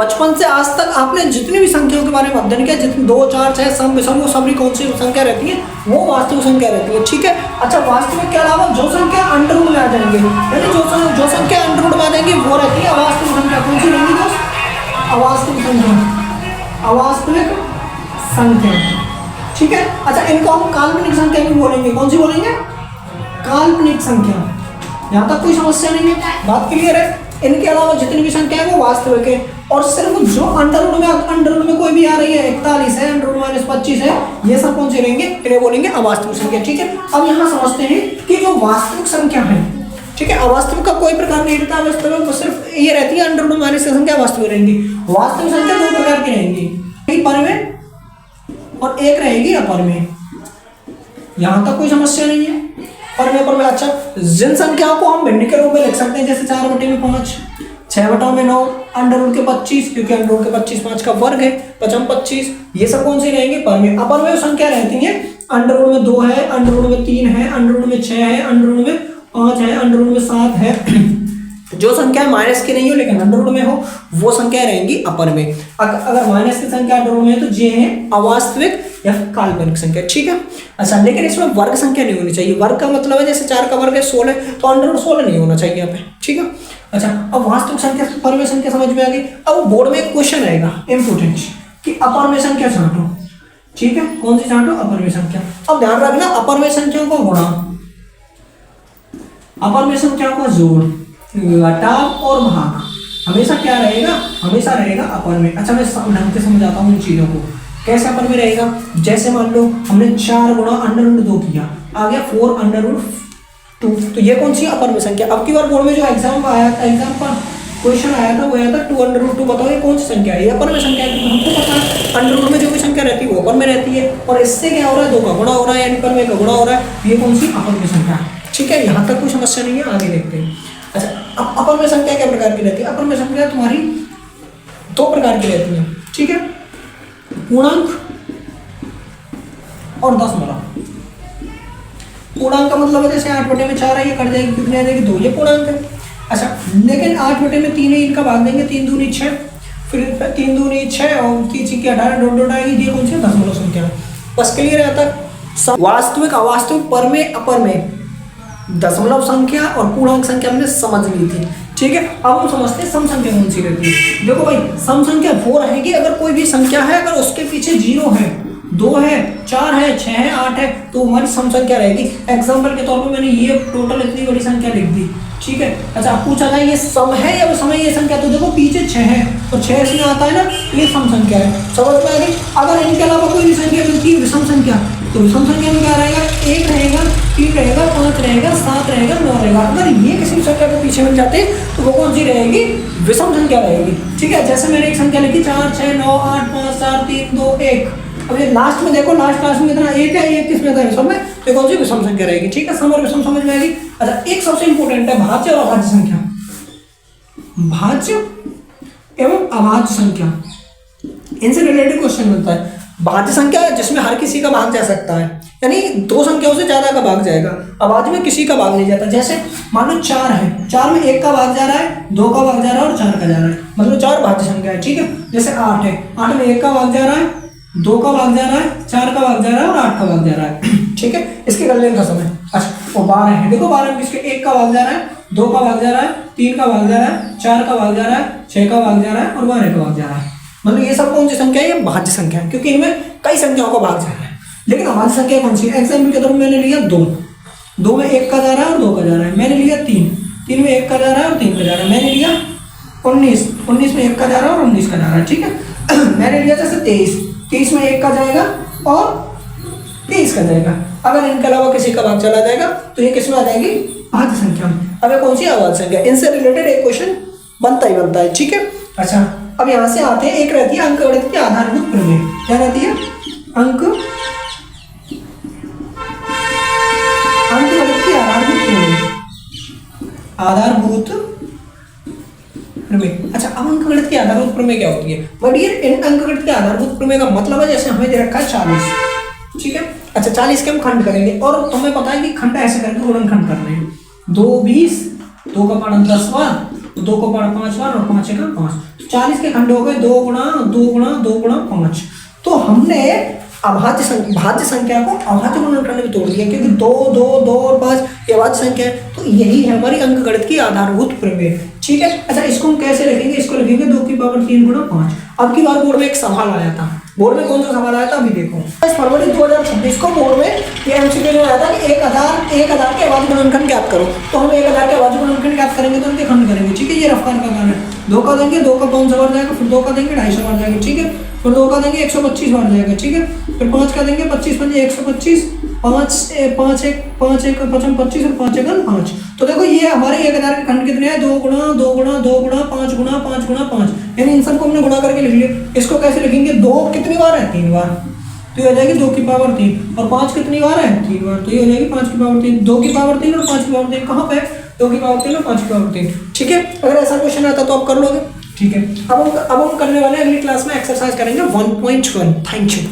बचपन से आज तक आपने जितनी भी संख्याओं के बारे में अध्ययन किया, जितनी 2, 4, 6 सम विषम वो सभी कौन सी संख्या रहती है, वो वास्तविक संख्या रहती है। ठीक है। अच्छा, वास्तविक के अलावा जो संख्या अंडर रूट में आ जाएंगे, यानी जो संख्या अंडर रूट में आ जाएंगी वो रहती है अवास्तविक संख्या। कौन सी रहेंगी दोस्त? अवास्तविक संख्या, अवास्तविक संख्या। ठीक है। अच्छा, इनको हम काल्पनिक संख्या भी बोलेंगे। कौन सी बोलेंगे? काल्पनिक संख्या। यहाँ तक कोई समस्या नहीं है, बात क्लियर है। इनके अलावा जितनी भी संख्या है वो वास्तविक है, और सिर्फ जो अंडर रूट में कोई भी आ रही है, 41 है, अंडर रूट -25 है, ये सब कौन से रहेंगे? इन्हें बोलेंगे अवास्तविक संख्या। ठीक है। अब यहाँ समझते हैं कि जो वास्तविक संख्या है, ठीक है, अवास्तविक का कोई प्रकार नहीं रहता, वास्तविक तो सिर्फ ये रहती है अंडर रूट में संख्या वास्तविक रहेंगी। वास्तविक संख्या दो प्रकार की रहेंगी, एक परिमेय और एक रहेगी अपरिमेय। यहाँ तक कोई समस्या नहीं है। परिमेय पर में अच्छा, जिन संख्याओं को हम भिन्न के रूप में लिख सकते हैं, जैसे 4/5, 6/9, अंडर रूट के 25, क्योंकि अंडर रूट के 25 5 का वर्ग है, 25, ये सब कौन सी रहेंगे? परिमेय। अपरिमेय संख्या रहती है अंडर रूट में 2 है, अंडर रूट में 3 है, अंडर रूट में 6 है, अंडर रूट में 5 है, अंडर रूट में 7 है। जो संख्या माइनस की नहीं हो लेकिन अंडर रूट में हो, वो संख्या रहेंगी अपरिमेय। अगर माइनस की संख्या अंडर रूट में है तो ये है अवास्तविक या काल्पनिक संख्या। ठीक है। अच्छा, लेकिन इसमें वर्ग संख्या नहीं होनी चाहिए। वर्ग का मतलब है जैसे 4 का वर्ग है 16, तो अंडर रूट 16 नहीं होना चाहिए यहाँ पे। ठीक है। अच्छा, अब वास्तविक संख्या परिमेय संख्या समझ में आ गई। अब बोर्ड में एक क्वेश्चन आएगा इंपोर्टेंट कि अपरिमेय संख्या छांटो। ठीक है, कौन सी छांटो? अपरिमेय संख्या। अब ध्यान रखना, अपरिमेय संख्याओं का गुणा, अपरिमेय संख्याओं का जोड़, घटाव और भाग हमेशा क्या रहेगा? हमेशा रहेगा अपरिमेय। अच्छा, मैं ढंग से समझाता हूँ इन चीजों को। कैसे अपरिमेय रहेगा? जैसे मान लो हमने 4 गुणा अंडर रूट 2 किया, आ गया 4 अंडर रूट 2, तो ये कौन सी अपरिमेय संख्या? अब की बार बोर्ड में जो एग्जाम आया था, एग्जाम पर क्वेश्चन आया था, वो आया था 2 अंडर रूट 2। बताओ ये कौन सी संख्या है? ये अपरिमेय संख्या है, क्योंकि हमको पता है अंडर रूट में जो भी संख्या रहती है वो अपरिमेय रहती है, और इससे क्या हो रहा है? 2 का गुणा हो रहा है, यानी परिमेय का गुणा हो रहा है। ये कौन सी? अपरिमेय संख्या। ठीक है, यहाँ तक कोई समस्या नहीं है, आगे देखते हैं। अच्छा, अब अपरिमेय संख्या क्या प्रकार की रहती है? अपरिमेय संख्या तुम्हारी 2 प्रकार की रहती है। ठीक है, पूर्णांक और दशमलव। पूर्णांक का मतलब है जैसे 8/4 है, ये कट जाएगी, कितनी आ जाएगी? 2, ये पूर्णांक है। अच्छा, लेकिन 8/3 है, इनका भाग देंगे, 3 दूनी 6, फिर 3 दूनी 6 और 3 की 18 डॉट डॉट आएगी। ये कौन सी? दशमलव संख्या है। बस क्लियर है तक? वास्तविक, अवास्तविक, परिमेय, अपरिमेय, दशमलव संख्या और पूर्णांक संख्या हमने समझ ली थी। ठीक है। अब हम समझते हैं सम संख्या कौन सी रहती है। देखो भाई, सम संख्या वो रहेगी अगर कोई भी संख्या है, अगर उसके पीछे 0 है, 2 है, 4 है, 6 है, 8 है, तो हमारी सम संख्या रहेगी। एग्जाम्पल के तौर पर मैंने ये टोटल इतनी बड़ी संख्या लिख दी। ठीक है। अच्छा, पूछा जाए ये सम है या विषम है ये संख्या, तो देखो पीछे 6 है और 6 इसमें आता है ना, ये सम संख्या है। समझ में आ गई? अगर इनके अलावा कोई भी संख्या मिलती है विषम संख्या, तो विषम संख्या में क्या रहेगा? 1 रहेगा, 3 रहेगा, 5 रहेगा, 7 रहेगा, 9 रहेगा। अगर ये किसी संख्या के पीछे मिल जाते तो वो कौन सी रहेगी? विषम संख्या रहेगी। ठीक है। जैसे मैंने एक संख्या लिखी 4, 6, 9, 8, 5, 4, 3, 2, 1। अब ये लास्ट में देखो, लास्ट में इतना 1 है, 1 किसमें था? विषम में, तो कौन सी? विषम संख्या रहेगी। ठीक है, सम और विषम समझ में आएगी। अच्छा, एक सबसे इंपॉर्टेंट है भाज्य और अभाज्य संख्या। भाज्य एवं अभाज्य संख्या, इनसे रिलेटेड क्वेश्चन मिलता है। भाज्य संख्या जिसमें हर किसी का भाग जा सकता है, यानी 2 संख्याओं से ज्यादा का भाग जाएगा। अभाज्य में किसी का भाग नहीं जाता। जैसे मान लो 4 है, 4 में 1 का भाग जा रहा है, 2 का भाग जा रहा है और 4 का जा रहा है, मतलब 4 भाज्य संख्या है। ठीक है। जैसे 8 है, 8 में 1 का भाग जा रहा है, 2 का भाग जा रहा है, 4 का भाग जा रहा है और 8 का भाग जा रहा है। ठीक है, इसके गणना का समय। अच्छा, वो 12 है, देखो 12 में किसके? 1 का भाग जा रहा है, 2 का भाग जा रहा है, 3 का भाग जा रहा है, 4 का भाग जा रहा है, 6 का भाग जा रहा है और 12 का भाग जा रहा है। मतलब ये सब कौन सी संख्या है? ये भाज्य संख्या है, क्योंकि इनमें कई संख्याओं का भाग जा रहा है। लेकिन अभाज्य संख्या कौन सी है? एग्जाम्पल के तौर पर मैंने लिया 2 में 1 का जा रहा है और 2 का जा रहा है। मैंने लिया 3 में 1 का जा रहा है और 3 का जा रहा है। मैंने लिया 19 में 1 का जा रहा है और 19 का जा रहा है। ठीक है। मैंने लिया जैसे 23 में 1 का जाएगा और 23 का जाएगा। अगर इनके अलावा किसी का भाग चला जाएगा तो ये किसमें आ जाएगी? भाज्य संख्या में। अब कौन सी? अभाज्य संख्या। इनसे रिलेटेड एक क्वेश्चन बनता ही बनता है। ठीक है। अच्छा, अब यहाँ से आते हैं, एक रहती है अंकगणित की आधारभूत प्रमेय। क्या रहती है? अंकगणित की आधारभूत प्रमेय। आधारभूत प्रमेय। अच्छा, अब अंकगणित की आधारभूत प्रमेय क्या होती है? बढ़िया, इन अंकगणित के आधारभूत प्रमेय का मतलब है जैसे हमें दे रखा है 40। ठीक है। अच्छा, 40 के हम खंड करेंगे और तुम्हें पता है कि खंड ऐसे करके गुणनखंड करने हैं। 2 20, 2 का मान 10वां, तो 2 को पढ़ा 5 बार और 5 का 5, 40 के खंड हो गए 2 गुणा 2 गुणा 2 गुणा 5। तो हमने भाज्य संख्या को अभाज्य गुणनखंड में तोड़ दिया, क्योंकि 2 2 2 और 5 ये भाज्य संख्या है। तो यही है हमारी अंकगणित की आधारभूत प्रमेय। ठीक है, अच्छा इसको हम कैसे लिखेंगे? इसको लिखेंगे 2 की पावर 3 गुणा 5। अब की बार बोर्ड में एक सवाल आया था, बोर्ड में कौन सा सवाल आया था अभी देखो, 22 फरवरी 2026 को बोर्ड में ये एमसीक्यू में आया था कि 1000 के अभाज्य गुणनखंड ज्ञात करो। तो हम 1000 के अभाज्य गुणनखंड ज्ञात करेंगे तो उनके खंड करेंगे। ठीक है, ये रफ्तार का काम है। 2 का देंगे 2 का 500 बार जाएगा, फिर 2 का देंगे 250 बार जाएगा। ठीक है, फिर 2 का देंगे 125 बार जाएगा। ठीक है, फिर 5 का देंगे 25 पंजे 125, 5 1 5 1 25 और 5 1 5। तो देखो ये हमारे 1000 के खंड कितने हैं? 2 गुणा 2 गुणा 2 गुणा 5 गुणा 5 गुणा 5, यानी इन सबको हमने गुणा करके लिख लिया। इसको कैसे लिखेंगे? 2 कितनी बार है? 3 बार, तो ये हो जाएगी 2 की पावर 3, और 5 कितनी बार है? 3 बार, तो ये हो जाएगी 5 की पावर 3। 2 की पावर 3 और 5 की पावर 3 कहाँ पे? 2 की पावर 3 और 5 की पावर 3। ठीक है, अगर ऐसा क्वेश्चन आता तो आप कर लोगे। ठीक है, अब हम करने वाले हैं अगली क्लास में एक्सरसाइज करेंगे 1.1। Thank you.